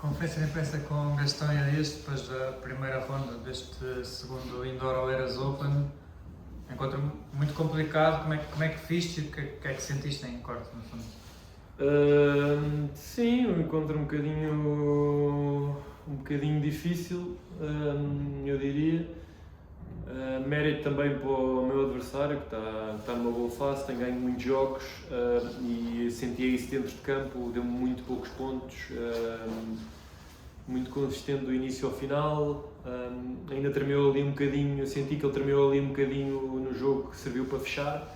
Conferência de imprensa com Gastão e Arias, depois da primeira ronda deste segundo Indoor Oeiras Open. Encontro muito complicado. Como é que viste e o que é que sentiste em corte, no fundo? Sim, um encontro um bocadinho difícil, eu diria. Mérito também para o meu adversário, que está numa boa fase, tem ganho muitos jogos e sentia isso dentro de campo, deu-me muito poucos pontos, muito consistente do início ao final. Ainda tremeu ali um bocadinho, eu senti que ele tremeu ali um bocadinho no jogo que serviu para fechar,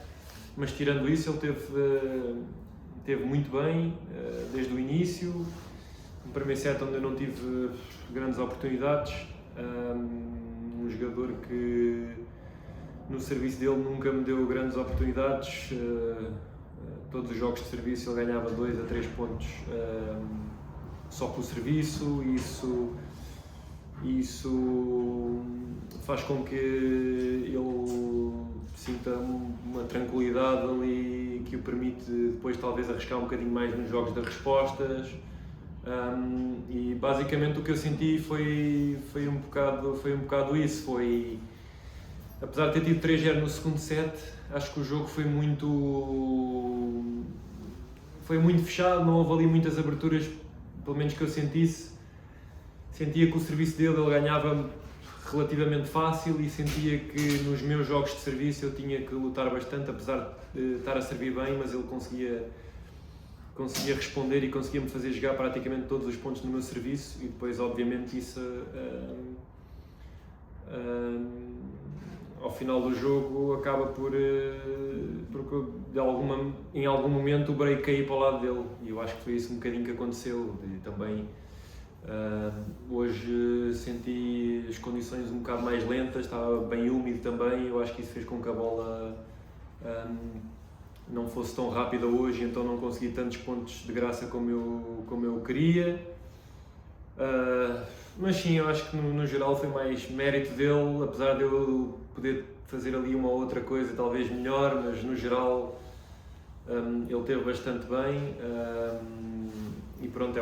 mas tirando isso ele teve muito bem desde o início. No primeiro set onde eu não tive grandes oportunidades, um jogador que no serviço dele nunca me deu grandes oportunidades, todos os jogos de serviço ele ganhava 2 a 3 pontos só pelo serviço, e isso faz com que ele sinta uma tranquilidade ali que o permite depois talvez arriscar um bocadinho mais nos jogos das respostas. E basicamente o que eu senti foi um bocado isso. Apesar de ter tido 3-0 no segundo set, acho que o jogo foi muito fechado, não houve ali muitas aberturas, pelo menos que eu sentisse. Sentia que o serviço dele ele ganhava relativamente fácil e sentia que nos meus jogos de serviço eu tinha que lutar bastante, apesar de estar a servir bem, mas ele conseguia responder e conseguia-me fazer jogar praticamente todos os pontos no meu serviço, e depois obviamente isso ao final do jogo acaba porque em algum momento o break caí para o lado dele, e eu acho que foi isso um bocadinho que aconteceu. E também hoje senti as condições um bocado mais lentas, estava bem úmido também, eu acho que isso fez com que a bola não fosse tão rápida hoje, então não consegui tantos pontos de graça como eu queria. Mas sim, eu acho que no geral foi mais mérito dele, apesar de eu poder fazer ali uma ou outra coisa talvez melhor, mas no geral ele teve bastante bem. E pronto,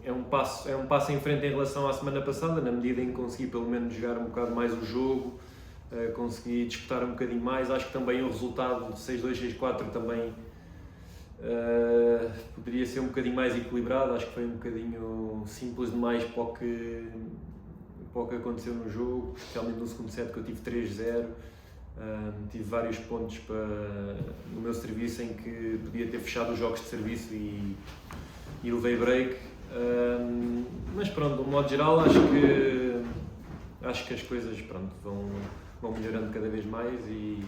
é um passo em frente em relação à semana passada, na medida em que consegui pelo menos jogar um bocado mais o jogo, consegui disputar um bocadinho mais. Acho que também o resultado de 6-2, 6-4 também poderia ser um bocadinho mais equilibrado. Acho que foi um bocadinho simples demais para o que aconteceu no jogo, especialmente no segundo set que eu tive 3-0. Tive vários pontos no meu serviço em que podia ter fechado os jogos de serviço e levei break. Mas pronto, de um modo geral acho que as coisas vão melhorando cada vez mais, e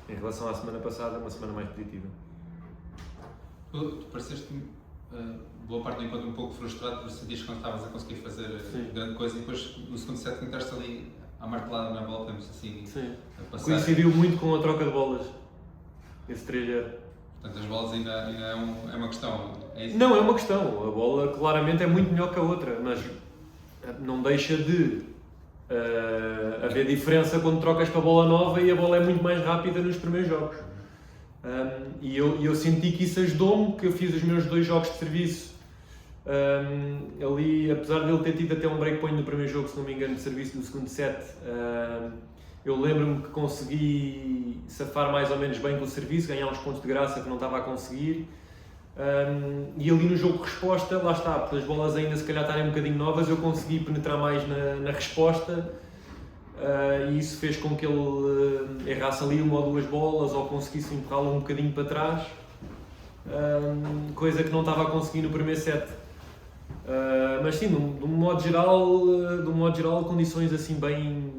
em relação à semana passada, uma semana mais positiva. Tu pareceste boa parte do encontro um pouco frustrado, porque sentias que não estavas a conseguir fazer grande coisa, e depois no segundo set tentaste ali à martelada na bola, temos assim a passar. Coincidiu muito com a troca de bolas, esse 3-0. Portanto, as bolas ainda é uma questão, é isso? Não, é uma questão. A bola claramente é muito melhor que a outra, mas não deixa de haver diferença quando trocas para a bola nova, e a bola é muito mais rápida nos primeiros jogos. E eu senti que isso ajudou-me, que eu fiz os meus 2 jogos de serviço. Ali, apesar de ele ter tido até um breakpoint no primeiro jogo, se não me engano, de serviço do segundo set, eu lembro-me que consegui safar mais ou menos bem com o serviço, ganhar uns pontos de graça que não estava a conseguir. E ali no jogo de resposta, lá está, porque as bolas ainda se calhar estarem um bocadinho novas, eu consegui penetrar mais na resposta, e isso fez com que ele errasse ali uma ou 2 bolas, ou conseguisse empurrá-lo um bocadinho para trás, coisa que não estava a conseguir no primeiro set. Mas sim, de um modo geral, condições assim bem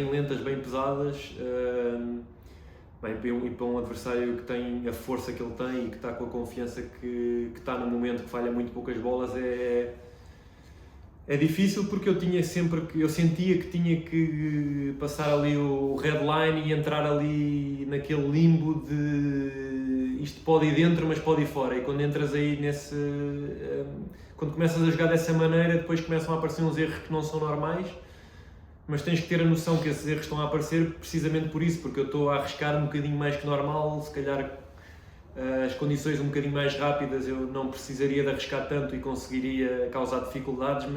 lentas, bem pesadas. E para um adversário que tem a força que ele tem e que está com a confiança que está no momento, que falha muito poucas bolas, é difícil, porque eu sentia que tinha que passar ali o red line e entrar ali naquele limbo de isto pode ir dentro, mas pode ir fora. E quando entras aí quando começas a jogar dessa maneira, depois começam a aparecer uns erros que não são normais. Mas tens que ter a noção que esses erros estão a aparecer precisamente por isso, porque eu estou a arriscar um bocadinho mais que normal, se calhar as condições um bocadinho mais rápidas eu não precisaria de arriscar tanto e conseguiria causar dificuldades,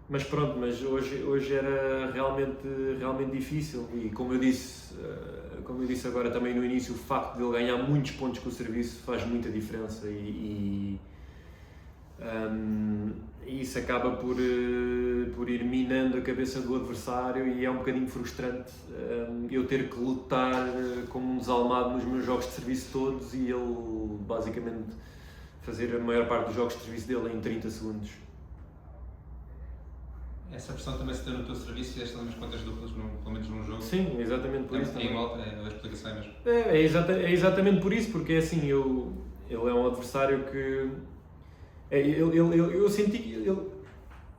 mas pronto, mas hoje era realmente difícil e como eu disse agora também no início, o facto de ele ganhar muitos pontos com o serviço faz muita diferença e isso acaba por ir minando a cabeça do adversário e é um bocadinho frustrante eu ter que lutar como um desalmado nos meus jogos de serviço todos e ele basicamente fazer a maior parte dos jogos de serviço dele em 30 segundos. Essa pressão também se deu no teu serviço e fizeste umas quantas duplas, pelo menos num jogo? Sim, exatamente por isso. É igual, a explicação é mesmo. É exatamente por isso, porque é assim, ele é um adversário que... Eu senti que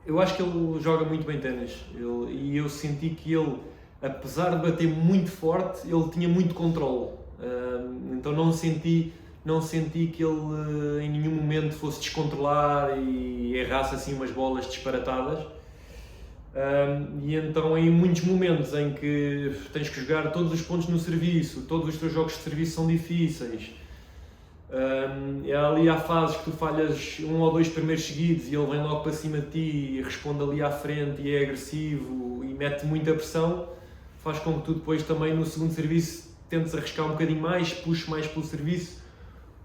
eu acho que ele joga muito bem ténis e eu senti que ele, apesar de bater muito forte, ele tinha muito controle. Então não senti que ele em nenhum momento fosse descontrolar e errasse assim umas bolas disparatadas. E então em muitos momentos em que tens que jogar todos os pontos no serviço, todos os teus jogos de serviço são difíceis, ali há fases que tu falhas 1 ou 2 primeiros seguidos e ele vem logo para cima de ti e responde ali à frente e é agressivo e mete muita pressão, faz com que tu depois também no segundo serviço tentes arriscar um bocadinho mais, puxes mais pelo serviço.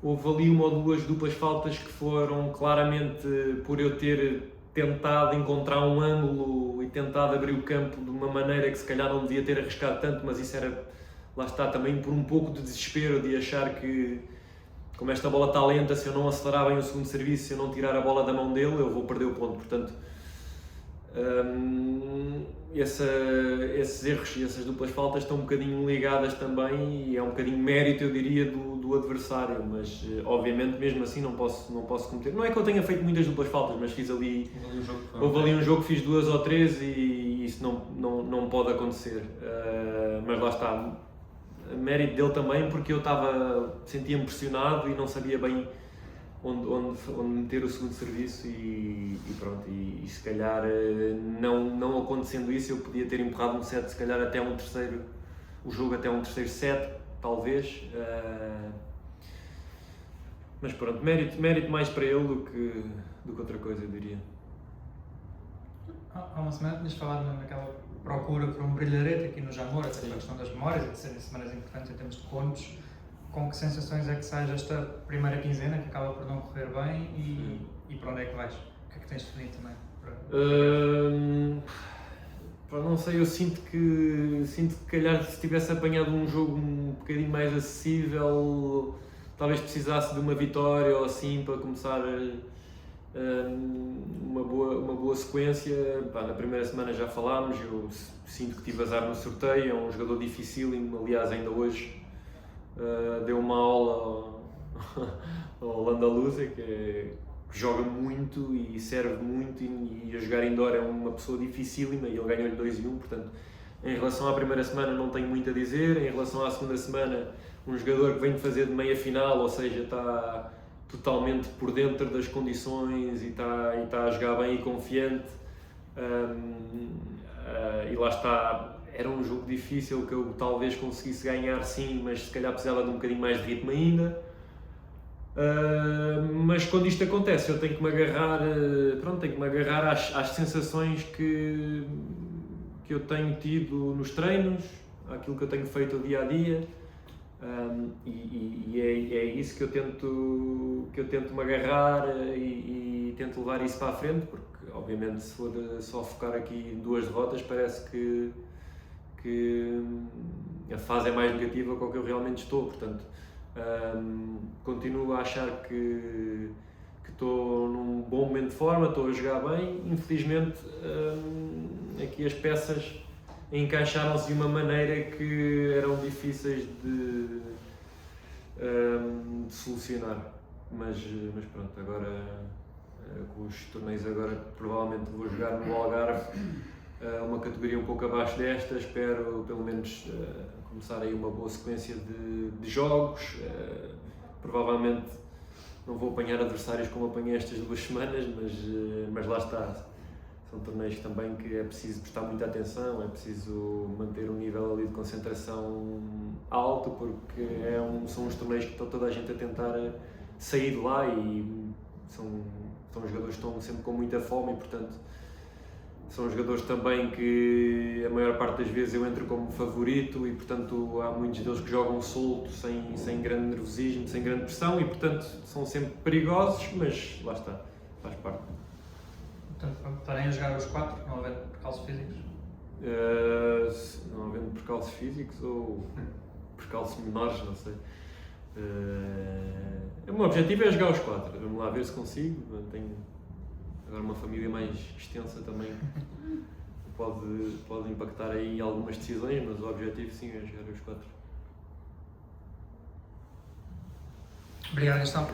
Houve ali 1 ou 2 duplas faltas que foram claramente por eu ter tentado encontrar um ângulo e tentado abrir o campo de uma maneira que se calhar não devia ter arriscado tanto, mas isso era, lá está, também por um pouco de desespero de achar que, como esta bola está lenta, se eu não acelerar bem o segundo serviço, se eu não tirar a bola da mão dele, eu vou perder o ponto. Portanto, esses erros e essas duplas faltas estão um bocadinho ligadas também e é um bocadinho mérito, eu diria, do adversário, mas obviamente mesmo assim não posso cometer. Não é que eu tenha feito muitas duplas faltas, mas fiz ali, houve ali um jogo que fiz 2 ou 3 e isso não pode acontecer. Mas lá está, mérito dele também porque eu sentia-me pressionado e não sabia bem onde meter o segundo serviço e pronto, e se calhar não acontecendo isso eu podia ter empurrado um set, se calhar até o jogo até um terceiro set, talvez, mas pronto, mérito mais para ele do que outra coisa, eu diria. Há uma semana tinhas falado naquela procura por um brilharete aqui no Jamor, até pela questão das memórias e de serem semanas importantes em termos de pontos. Com que sensações é que sais esta primeira quinzena, que acaba por não correr bem, e para onde é que vais? O que é que tens definido também? Não sei, eu sinto que calhar se tivesse apanhado um jogo um bocadinho mais acessível, talvez precisasse de uma vitória ou assim para começar uma boa sequência. Na primeira semana já falámos, eu sinto que tive azar no sorteio, é um jogador dificílimo, aliás ainda hoje deu uma aula ao Landaluza, que joga muito e serve muito e a jogar indoor é uma pessoa dificílima e ele ganhou-lhe 2-1, portanto em relação à primeira semana não tenho muito a dizer. Em relação à segunda semana, um jogador que vem de fazer de meia final, ou seja, está totalmente por dentro das condições e está a jogar bem e confiante, e lá está. Era um jogo difícil que eu talvez conseguisse ganhar sim, mas se calhar precisava de um bocadinho mais de ritmo ainda. Mas quando isto acontece eu tenho que me agarrar às sensações que eu tenho tido nos treinos, àquilo que eu tenho feito dia a dia, e é isso que eu tento me agarrar e tento levar isso para a frente, porque obviamente se for só focar aqui em 2 derrotas parece que a fase é mais negativa com o que eu realmente estou, portanto continuo a achar que estou num bom momento de forma, estou a jogar bem. Infelizmente aqui as peças encaixaram-se de uma maneira que eram difíceis de solucionar, mas pronto, agora com os torneios agora provavelmente vou jogar no Algarve, uma categoria um pouco abaixo desta. Espero pelo menos começar aí uma boa sequência de jogos. Provavelmente não vou apanhar adversários como apanhei estas 2 semanas, mas lá está. São torneios também que é preciso prestar muita atenção, é preciso manter um nível ali de concentração alto, porque são os torneios que está toda a gente a tentar sair de lá e são jogadores que estão sempre com muita fome e, portanto, são jogadores também que a maior parte das vezes eu entro como favorito e, portanto, há muitos deles que jogam solto, sem grande nervosismo, sem grande pressão e, portanto, são sempre perigosos, mas lá está, faz parte. Portanto, estarem a jogar os 4, não havendo percalços físicos? Não havendo percalços físicos ou percalços menores, não sei. O meu objetivo é jogar os 4, vamos lá ver se consigo. Tenho agora uma família mais extensa também, pode impactar aí em algumas decisões, mas o objetivo sim é jogar os 4. Obrigado, Gastão.